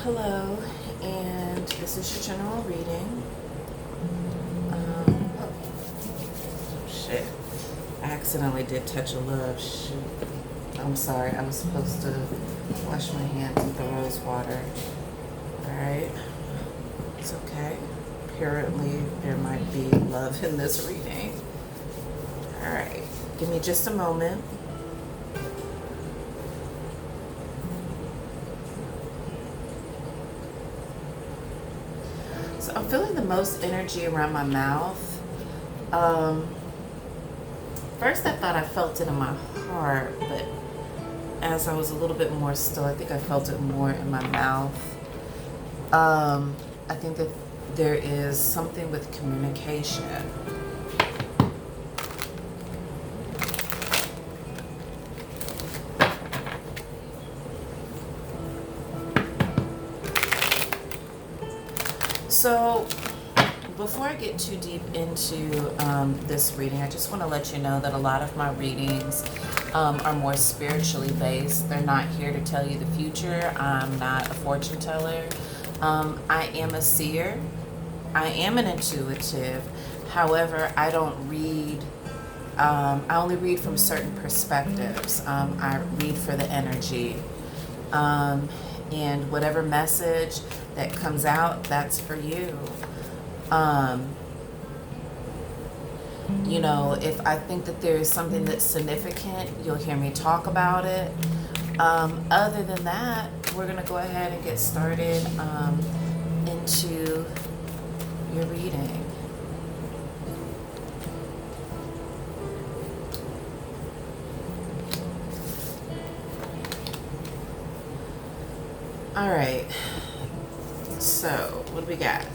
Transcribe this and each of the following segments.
Hello, and this is your general reading. Oh, shit. I accidentally did touch a love. Shoot. I'm sorry. I was supposed to wash my hands with the rose water. Alright. It's okay. Apparently, there might be love in this reading. Alright. Give me just a moment. So I'm feeling the most energy around my mouth. First I thought I felt it in my heart, but as I was a little bit more still, I think I felt it more in my mouth. I think that there is something with communication. So, before I get too deep into this reading, I just want to let you know that a lot of my readings are more spiritually based. They're not here to tell you the future. I'm not a fortune teller. I am a seer. I am an intuitive. However, I don't read. I only read from certain perspectives. I read for the energy. And whatever message that comes out, that's for you. You know, if I think that there is something that's significant, you'll hear me talk about it. Other than that, we're going to go ahead and get started into your reading. All right. So, what do we got?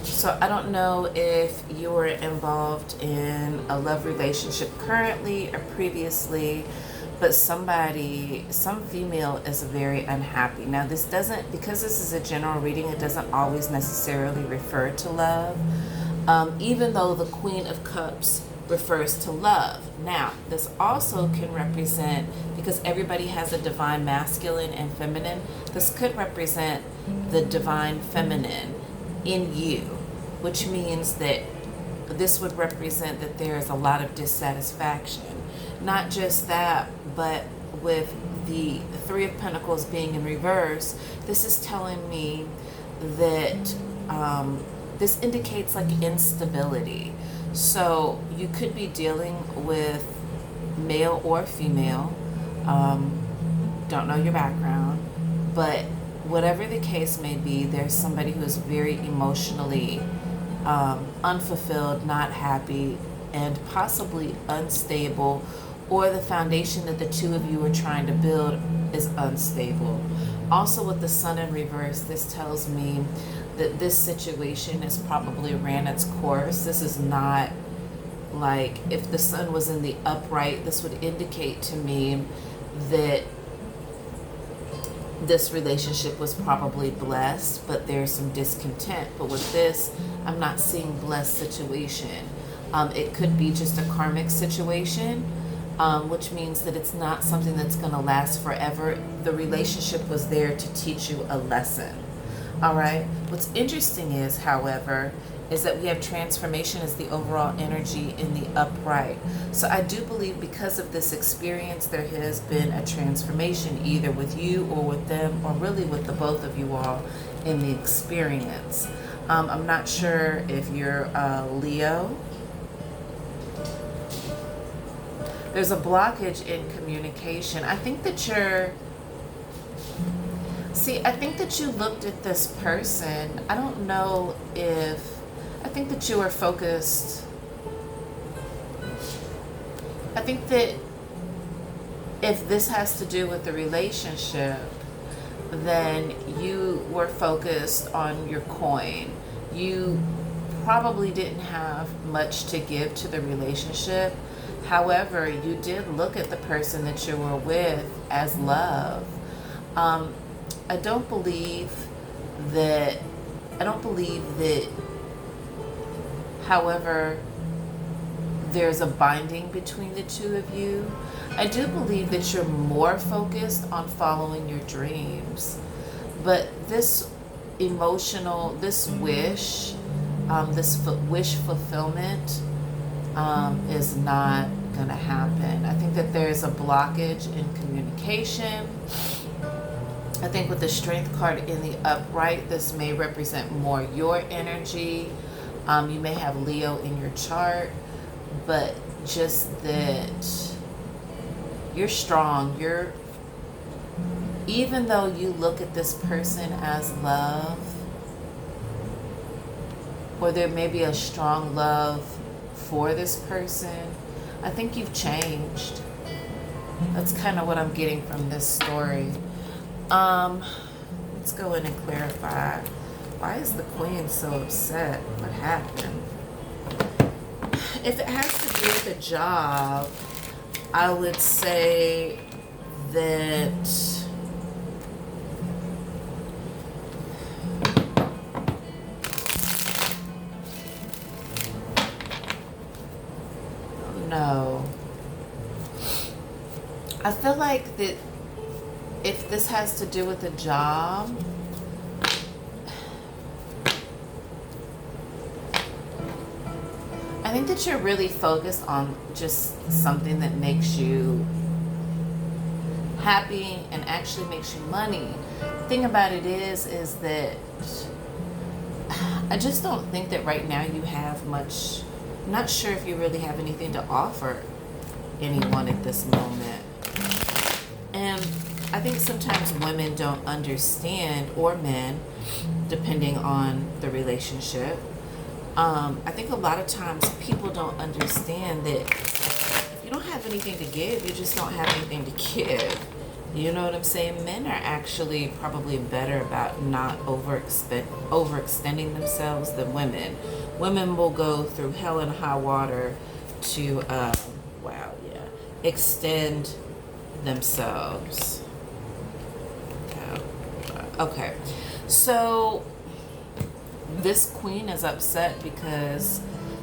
So, I don't know if you were involved in a love relationship currently or previously, but some female is very unhappy. Now, this doesn't, because this is a general reading, it doesn't always necessarily refer to love, even though the Queen of Cups refers to love. Now, this also can represent, because everybody has a divine masculine and feminine, this could represent the divine feminine in you, which means that this would represent that there is a lot of dissatisfaction. Not just that, but with the Three of Pentacles being in reverse, this is telling me that this indicates like instability. So you could be dealing with male or female, don't know your background, but whatever the case may be, there's somebody who is very emotionally unfulfilled, not happy, and possibly unstable, or the foundation that the two of you are trying to build is unstable. Also, with the Sun in reverse, this tells me that this situation has probably ran its course. This is not like, if the Sun was in the upright, this would indicate to me that this relationship was probably blessed, but there's some discontent. But with this, I'm not seeing blessed situation. It could be just a karmic situation, which means that it's not something that's going to last forever. The relationship was there to teach you a lesson. All right. What's interesting is, however, is that we have transformation as the overall energy in the upright. So I do believe because of this experience, there has been a transformation either with you or with them, or really with the both of you all in the experience. I'm not sure if you're Leo. There's a blockage in communication. I think that I think that you looked at this person. I don't know if, I think that you were focused. I think that if this has to do with the relationship, then you were focused on your coin. You probably didn't have much to give to the relationship. However, you did look at the person that you were with as love. I don't believe that, however, there's a binding between the two of you. I do believe that you're more focused on following your dreams, but this this wish, wish fulfillment is not going to happen. I think that there's a blockage in communication. I think with the Strength card in the upright, this may represent more your energy. You may have Leo in your chart, but just that you're strong. Even though you look at this person as love, or there may be a strong love for this person, I think you've changed. That's kind of what I'm getting from this story. Let's go in and clarify. Why is the Queen so upset? What happened? If it has to do with a job, I would say that no. I feel like that if this has to do with a job, I think that you're really focused on just something that makes you happy and actually makes you money. The thing about it is that I just don't think that right now you have much. I'm not sure if you really have anything to offer anyone at this moment. And I think sometimes women don't understand, or men, depending on the relationship. I think a lot of times people don't understand that if you don't have anything to give, you just don't have anything to give. You know what I'm saying? Men are actually probably better about not overextending themselves than women. Women will go through hell and high water to, extend themselves. Okay, so this Queen is upset because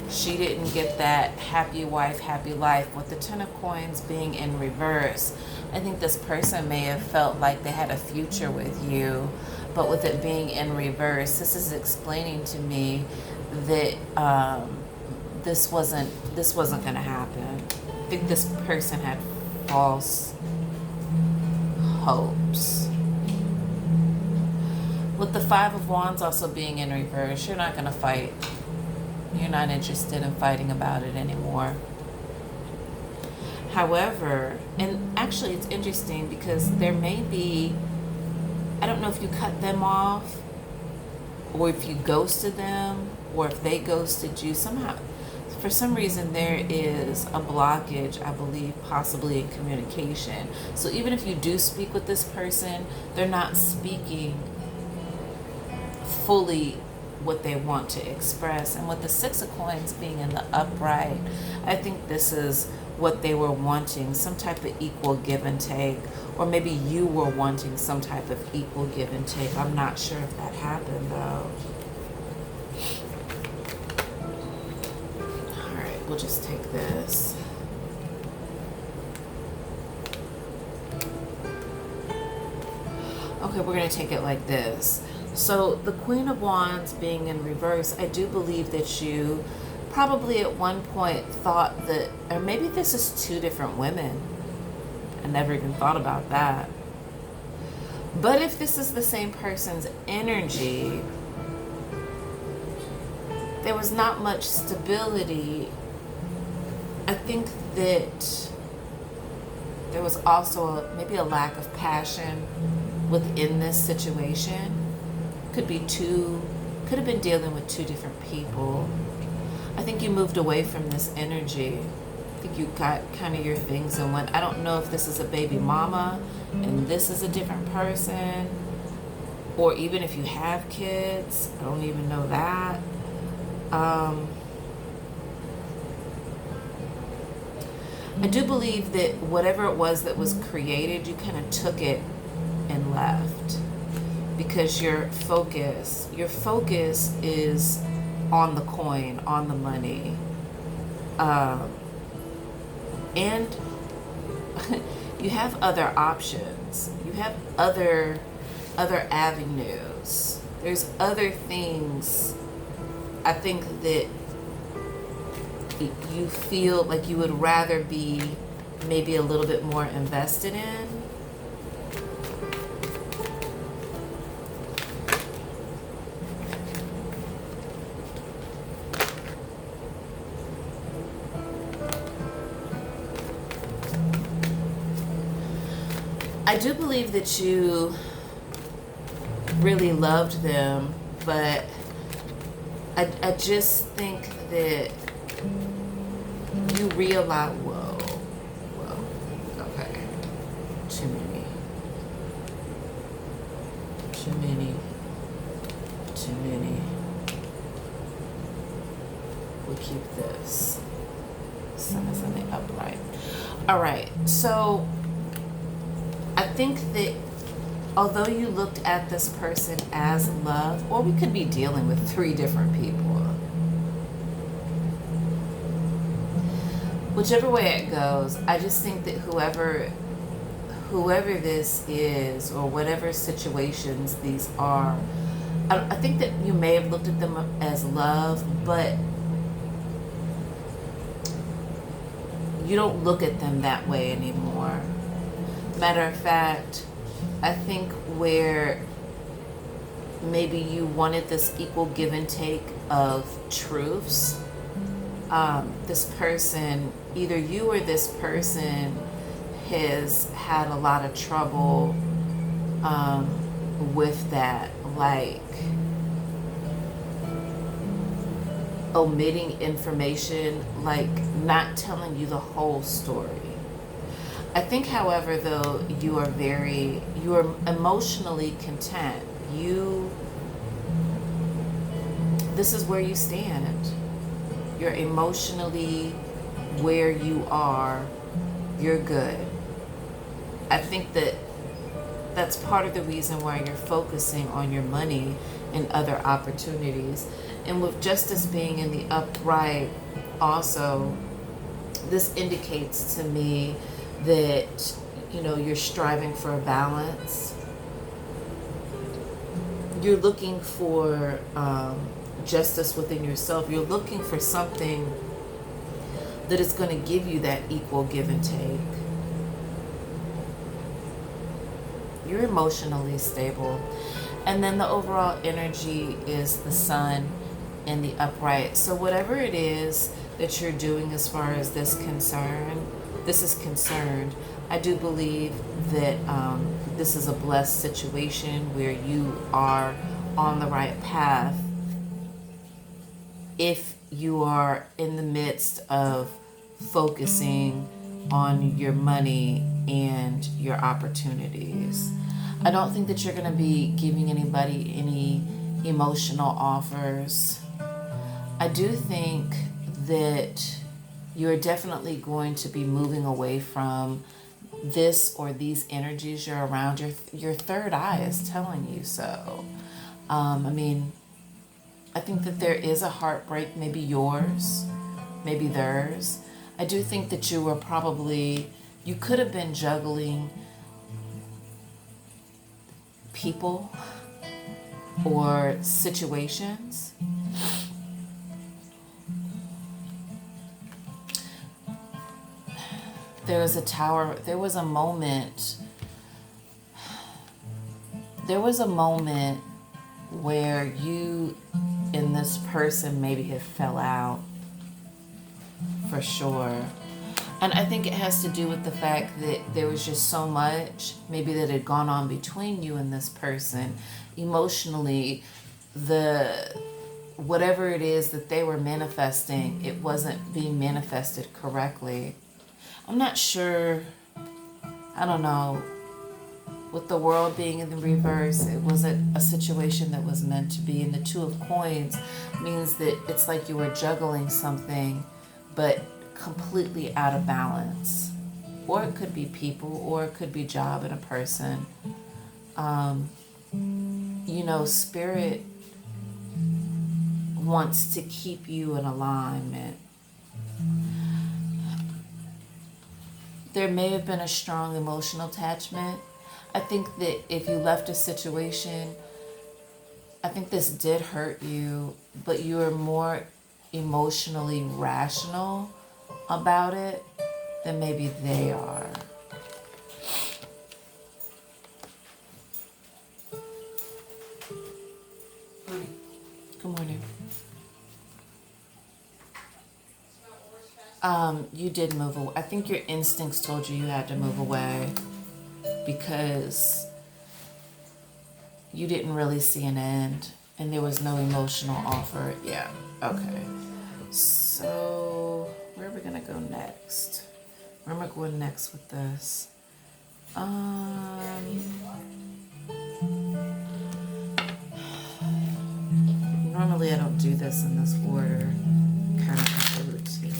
she didn't get that happy wife, happy life. With the Ten of Coins being in reverse, I think this person may have felt like they had a future with you, but with it being in reverse, this is explaining to me that this wasn't going to happen. I think this person had false hopes. With the Five of Wands also being in reverse, you're not going to fight. You're not interested in fighting about it anymore. However, and actually it's interesting because there may be, I don't know if you cut them off, or if you ghosted them, or if they ghosted you. Somehow, for some reason, there is a blockage, I believe, possibly in communication. So even if you do speak with this person, they're not speaking fully what they want to express. And with the Six of Coins being in the upright, I think this is what they were wanting, some type of equal give and take, or maybe you were wanting some type of equal give and take. I'm not sure if that happened though. All right, we'll just take this. Okay, we're gonna take it like this. So the Queen of Wands being in reverse, I do believe that you probably at one point thought that, or maybe this is two different women. I never even thought about that. But if this is the same person's energy, there was not much stability. I think that there was also maybe a lack of passion within this situation. Could have been dealing with two different people. I think you moved away from this energy. I think you got kind of your things and went. I don't know if this is a baby mama and this is a different person, or even if you have kids. I don't even know that. I do believe that whatever it was that was created, you kind of took it and left. Because your focus is on the coin, on the money. And you have other options. You have other avenues. There's other things I think that you feel like you would rather be maybe a little bit more invested in. I do believe that you really loved them, but I just think that you realize, whoa, okay, too many, too many, too many. We'll keep this. Sun is in the upright. All right, so I think that although you looked at this person as love, or we could be dealing with three different people. Whichever way it goes, I just think that whoever this is, or whatever situations these are, I think that you may have looked at them as love, but you don't look at them that way anymore. Matter of fact, I think where maybe you wanted this equal give and take of truths, this person, either you or this person, has had a lot of trouble with that, like omitting information, like not telling you the whole story. I think, however, though, you are emotionally content. This is where you stand. You're emotionally where you are. You're good. I think that that's part of the reason why you're focusing on your money and other opportunities. And with justice being in the upright, also, this indicates to me that, you're striving for a balance. You're looking for justice within yourself. You're looking for something that is going to give you that equal give and take. You're emotionally stable. And then the overall energy is the sun in the upright. So whatever it is that you're doing as far as this is concerned, I do believe that this is a blessed situation where you are on the right path if you are in the midst of focusing on your money and your opportunities. I don't think that you're going to be giving anybody any emotional offers. I do think that you're definitely going to be moving away from this or these energies you're around. Your third eye is telling you so. I think that there is a heartbreak, maybe yours, maybe theirs. I do think that you could have been juggling people or situations. There was a moment where you and this person maybe have fell out, for sure. And I think it has to do with the fact that there was just so much maybe that had gone on between you and this person. Emotionally, whatever it is that they were manifesting, it wasn't being manifested correctly. I'm not sure, I don't know, with the world being in the reverse, it wasn't a situation that was meant to be. And the Two of Coins means that it's like you were juggling something, but completely out of balance. Or it could be people, or it could be job and a person. Spirit wants to keep you in alignment. there may have been a strong emotional attachment. I think that if you left a situation, I think this did hurt you, but you were more emotionally rational about it than maybe they are. Good morning. You did move away. I think your instincts told you you had to move away because you didn't really see an end and there was no emotional offer. Yeah, okay. So, where are we gonna go next? Where am I going next with this? Normally I don't do this in this order. Kind of like a routine.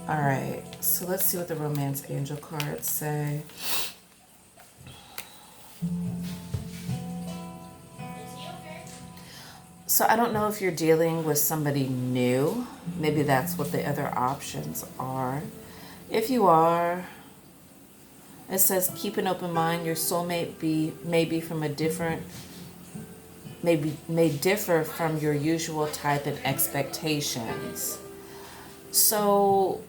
All right, so let's see what the romance angel cards say. So I don't know if you're dealing with somebody new. Maybe that's what the other options are. If you are, it says keep an open mind. Your soulmate may be from a different, may differ from your usual type and expectations. So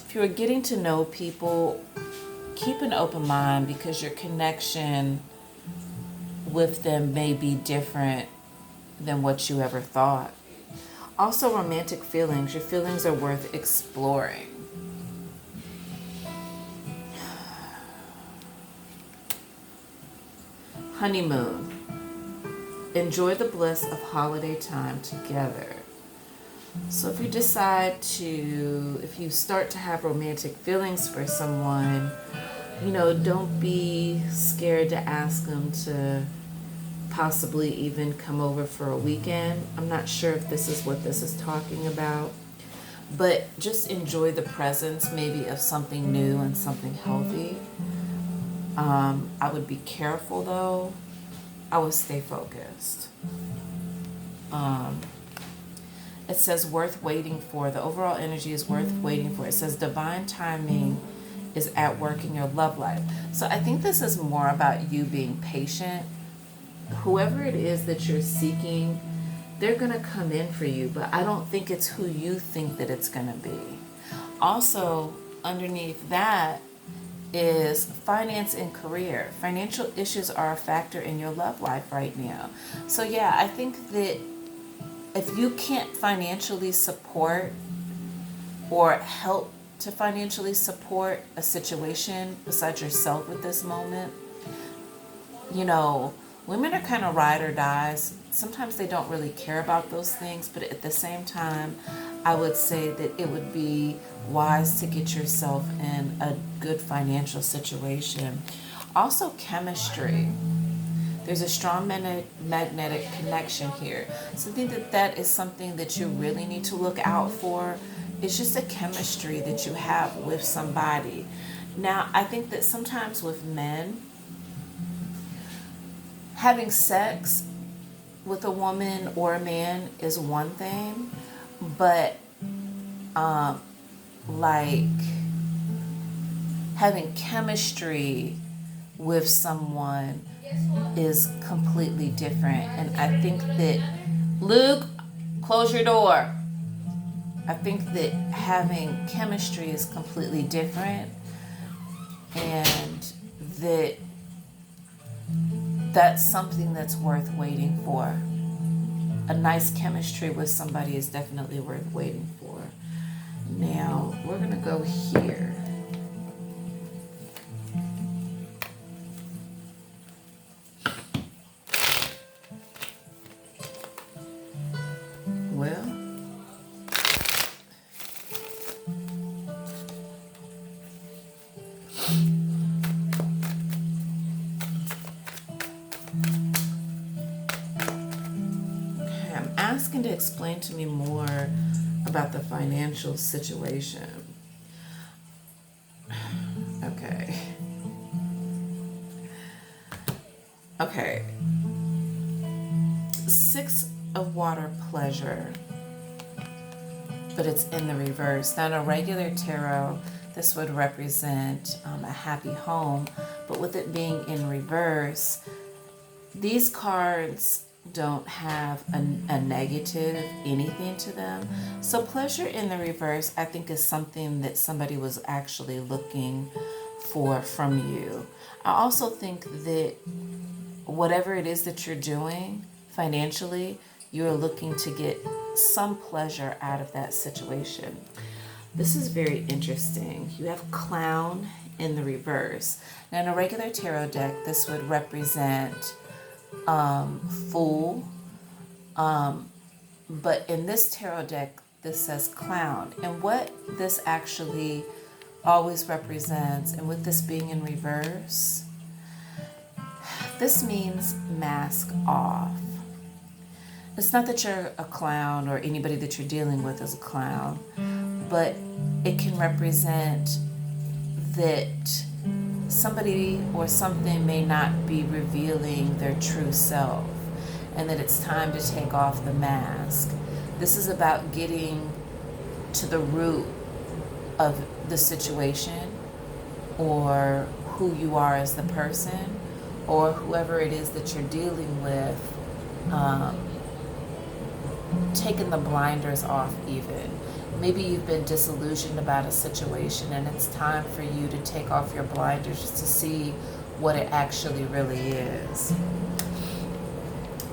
if you're getting to know people, keep an open mind because your connection with them may be different than what you ever thought. Also, romantic feelings. Your feelings are worth exploring. Honeymoon. Enjoy the bliss of holiday time together. So if you decide to, if you start to have romantic feelings for someone, don't be scared to ask them to possibly even come over for a weekend. I'm not sure if this is what this is talking about, but just enjoy the presence maybe of something new and something healthy. I would be careful though. I would stay focused. It says worth waiting for. The overall energy is worth waiting for. It says divine timing is at work in your love life. So I think this is more about you being patient. Whoever it is that you're seeking, they're going to come in for you, but I don't think it's who you think that it's going to be. Also, underneath that is finance and career. Financial issues are a factor in your love life right now. So yeah, I think that if you can't financially support or help to financially support a situation besides yourself at this moment, women are kind of ride or dies. Sometimes they don't really care about those things, but at the same time, I would say that it would be wise to get yourself in a good financial situation. Also, chemistry. There's a strong magnetic connection here. So I think that is something that you really need to look out for. It's just a chemistry that you have with somebody. Now, I think that sometimes with men, having sex with a woman or a man is one thing, but like having chemistry with someone is completely different. And I think that, Luke, close your door. I think that having chemistry is completely different, and that's something that's worth waiting for. A nice chemistry with somebody is definitely worth waiting for. Now, we're going to go here. Well, to explain to me more about the financial situation. Okay. Okay. Six of water, pleasure, but it's in the reverse. Now, in a regular tarot, this would represent a happy home, but with it being in reverse, these cards don't have a negative anything to them. So pleasure in the reverse, I think, is something that somebody was actually looking for from you. I also think that whatever it is that you're doing financially, you're looking to get some pleasure out of that situation. This is very interesting. You have clown in the reverse. Now, in a regular tarot deck, this would represent fool. But in this tarot deck, this says clown. And what this actually always represents, and with this being in reverse, this means mask off. It's not that you're a clown or anybody that you're dealing with is a clown, but it can represent that somebody or something may not be revealing their true self, and that it's time to take off the mask. This is about getting to the root of the situation, or who you are as the person, or whoever it is that you're dealing with, taking the blinders off even. Maybe you've been disillusioned about a situation, and it's time for you to take off your blinders to see what it actually really is.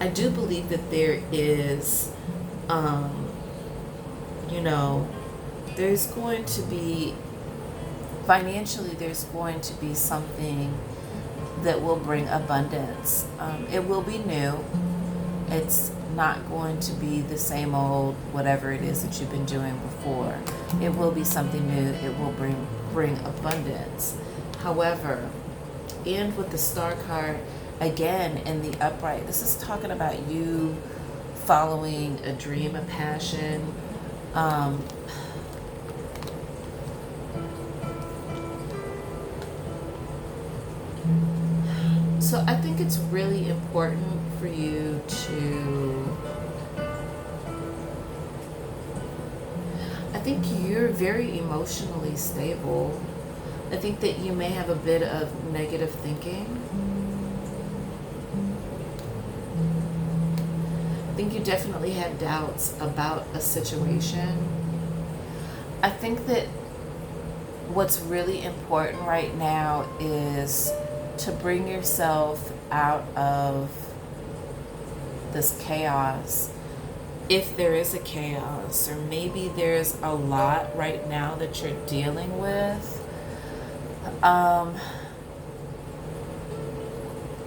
I do believe that there is, there's going to be, financially, there's going to be something that will bring abundance. It will be new. It's not going to be the same old whatever it is that you've been doing before. It will be something new. It will bring abundance. However, and with the Star card, again, in the upright, this is talking about you following a dream, a passion. So I think it's really important for you to, I think you're very emotionally stable. I think that you may have a bit of negative thinking. I think you definitely have doubts about a situation. I think that what's really important right now is to bring yourself out of this chaos, if there is a chaos, or maybe there's a lot right now that you're dealing with.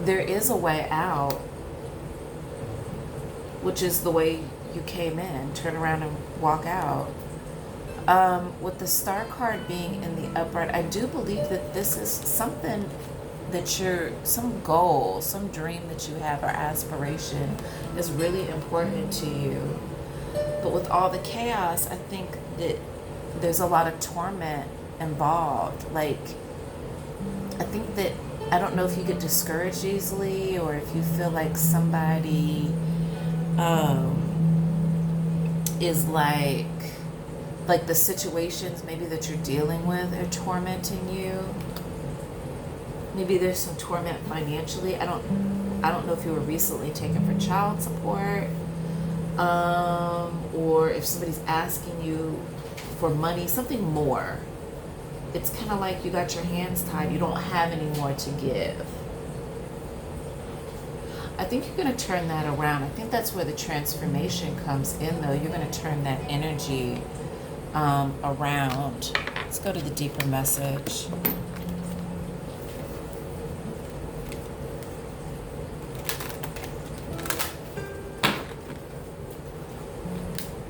There is a way out, which is the way you came in. Turn around and walk out. With the Star card being in the upright, I do believe that this is something that some goal, some dream that you have or aspiration is really important to you. But with all the chaos, I think that there's a lot of torment involved. Like, I think that, I don't know if you get discouraged easily, or if you feel like somebody is like the situations maybe that you're dealing with are tormenting you. Maybe there's some torment financially. I don't know if you were recently taken for child support, or if somebody's asking you for money, something more. It's kind of like you got your hands tied. You don't have any more to give. I think you're going to turn that around. I think that's where the transformation comes in, though. You're going to turn that energy around. Let's go to the deeper message.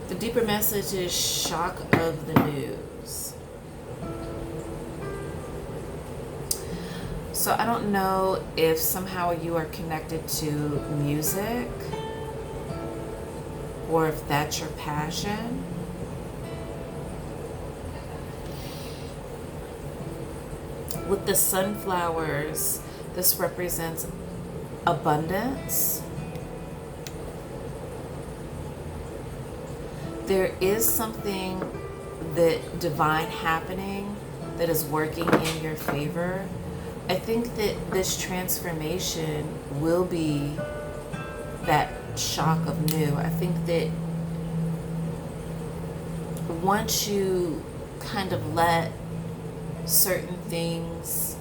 The deeper message is shock of the news. So I don't know if somehow you are connected to music, or if that's your passion. With the sunflowers, this represents abundance. There is something that divine happening that is working in your favor. I think that this transformation will be that shock of new. I think that once you kind of let certain things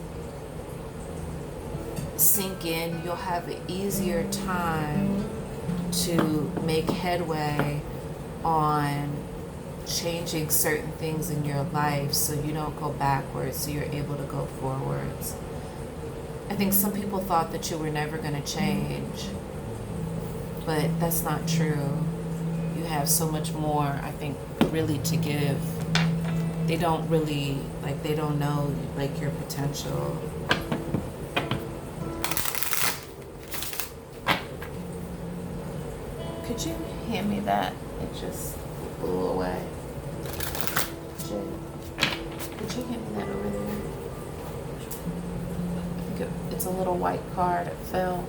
sink in, you'll have an easier time to make headway on changing certain things in your life so you don't go backwards, so you're able to go forwards. I think some people thought that you were never going to change, but that's not true. You have so much more, I think, really to give. They don't really, like, they don't know, like, your potential. Could you hand me that? It just blew away. Jay, could you hand me that over there? I think it's a little white card. It fell.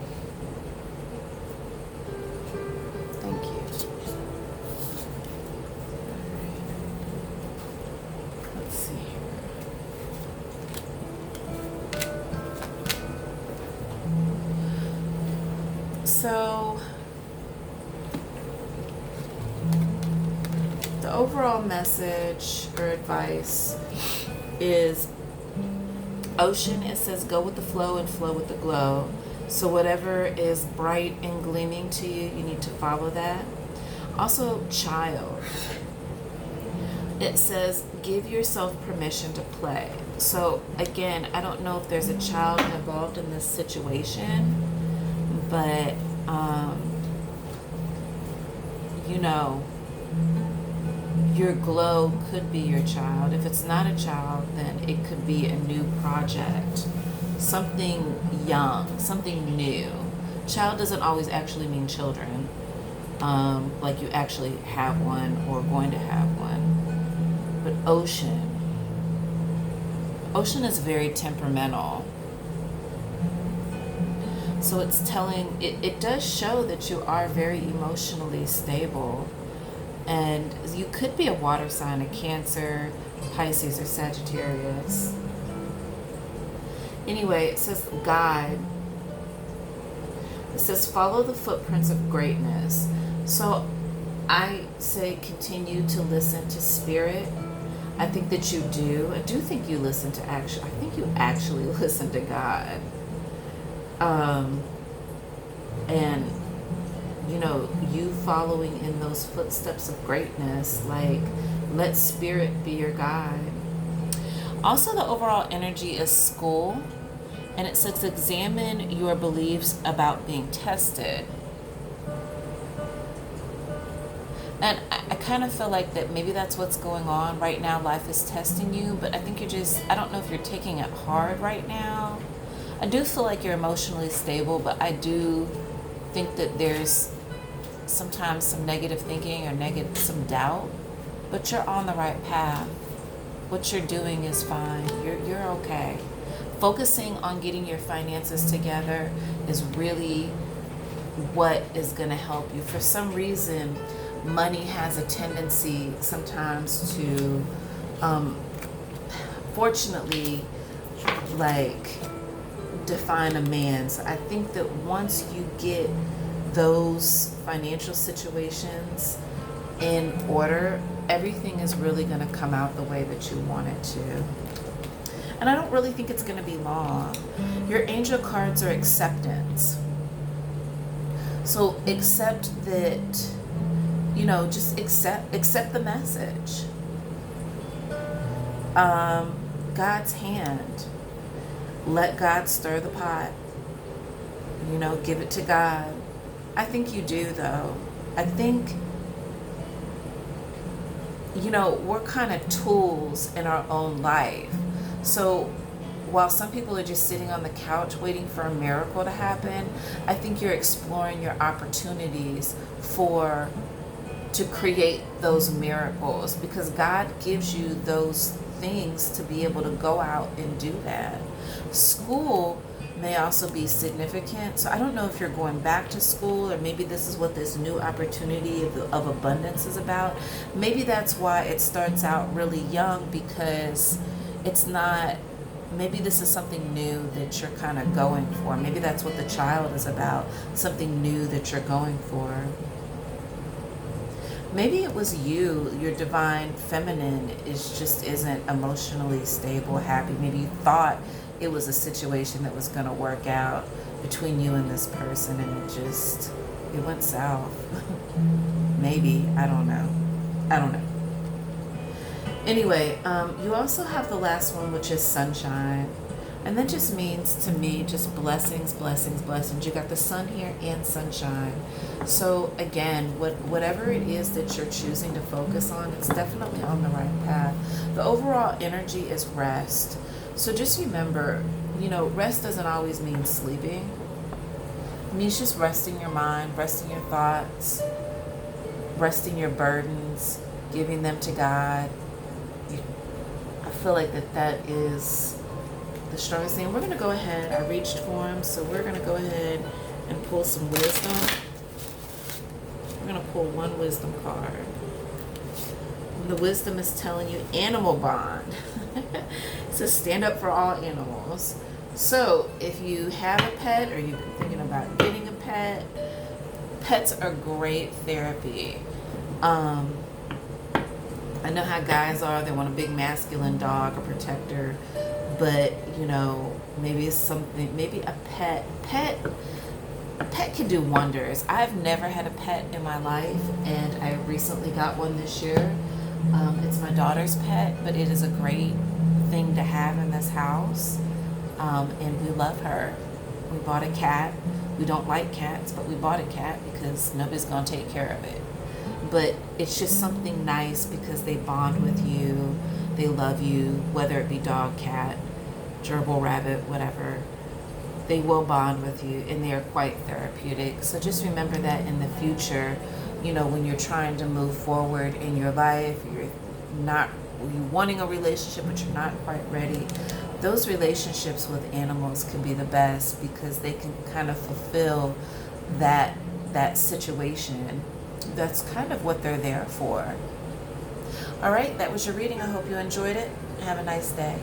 Thank you. Let's see here. So, the overall message or advice is ocean. It says go with the flow and flow with the glow. So whatever is bright and gleaming to you, you need to follow that. Also, child. It says give yourself permission to play. So again, I don't know if there's a child involved in this situation, but you know, your glow could be your child. If it's not a child, then it could be a new project, something young, something new. Child doesn't always actually mean children, like you actually have one or going to have one. But ocean is very temperamental. So it's telling, it does show that you are very emotionally stable. And you could be a water sign, a Cancer, Pisces, or Sagittarius. Anyway, it says guide. It says follow the footprints of greatness. So I say continue to listen to spirit. I think that you do. I do think you listen to I think you actually listen to God. And you know, you following in those footsteps of greatness, like let spirit be your guide. Also, the overall energy is school, and it says examine your beliefs about being tested. And I kind of feel like that maybe that's what's going on right now. Life is testing you, but I think I don't know if you're taking it hard right now. I do feel like you're emotionally stable, but I do think that there's sometimes some negative thinking or some doubt, but you're on the right path. What you're doing is fine. You're okay. Focusing on getting your finances together is really what is going to help you. For some reason, money has a tendency sometimes to, fortunately, like, define a man. So I think that once you get those financial situations in order, everything is really going to come out the way that you want it to. And I don't really think it's going to be long. Your angel cards are acceptance. So accept that, you know, just accept the message. God's hand. Let God stir the pot. You know, give it to God. I think you do, though. I think, you know, we're kind of tools in our own life. So while some people are just sitting on the couch waiting for a miracle to happen, I think you're exploring your opportunities for to create those miracles, because God gives you those things to be able to go out and do that. School may also be significant. So I don't know if you're going back to school, or maybe this is what this new opportunity of abundance is about. Maybe that's why it starts out really young, because it's not, maybe this is something new that you're kind of going for. Maybe that's what the child is about, something new that you're going for. Maybe it was you, your divine feminine isn't emotionally stable, happy. Maybe you thought it was a situation that was going to work out between you and this person, and it went south. Maybe, I don't know. Anyway, you also have the last one, which is sunshine. And that just means to me just blessings, blessings, blessings. You got the sun here and sunshine. So again, whatever it is that you're choosing to focus on, it's definitely on the right path. The overall energy is rest. So just remember, rest doesn't always mean sleeping. It means just resting your mind, resting your thoughts, resting your burdens, giving them to God. I feel like that is the strongest thing. We're going to go ahead. I reached for him, so we're going to go ahead and pull some wisdom. We're going to pull one wisdom card. And the wisdom is telling you animal bond. It says stand up for all animals. So if you have a pet, or you've been thinking about getting a pet, pets are great therapy. I know how guys are. They want a big masculine dog or protector. But, maybe it's something, maybe a pet can do wonders. I've never had a pet in my life, and I recently got one this year. It's my daughter's pet, but it is a great thing to have in this house. And we love her. We bought a cat. We don't like cats, but we bought a cat because nobody's going to take care of it. But it's just something nice because they bond with you. They love you, whether it be dog, cat, gerbil, rabbit, whatever. They will bond with you, and they are quite therapeutic. So just remember that in the future, when you're trying to move forward in your life, you're wanting a relationship, but you're not quite ready. Those relationships with animals can be the best, because they can kind of fulfill that situation. That's kind of what they're there for. All right, that was your reading. I hope you enjoyed it. Have a nice day.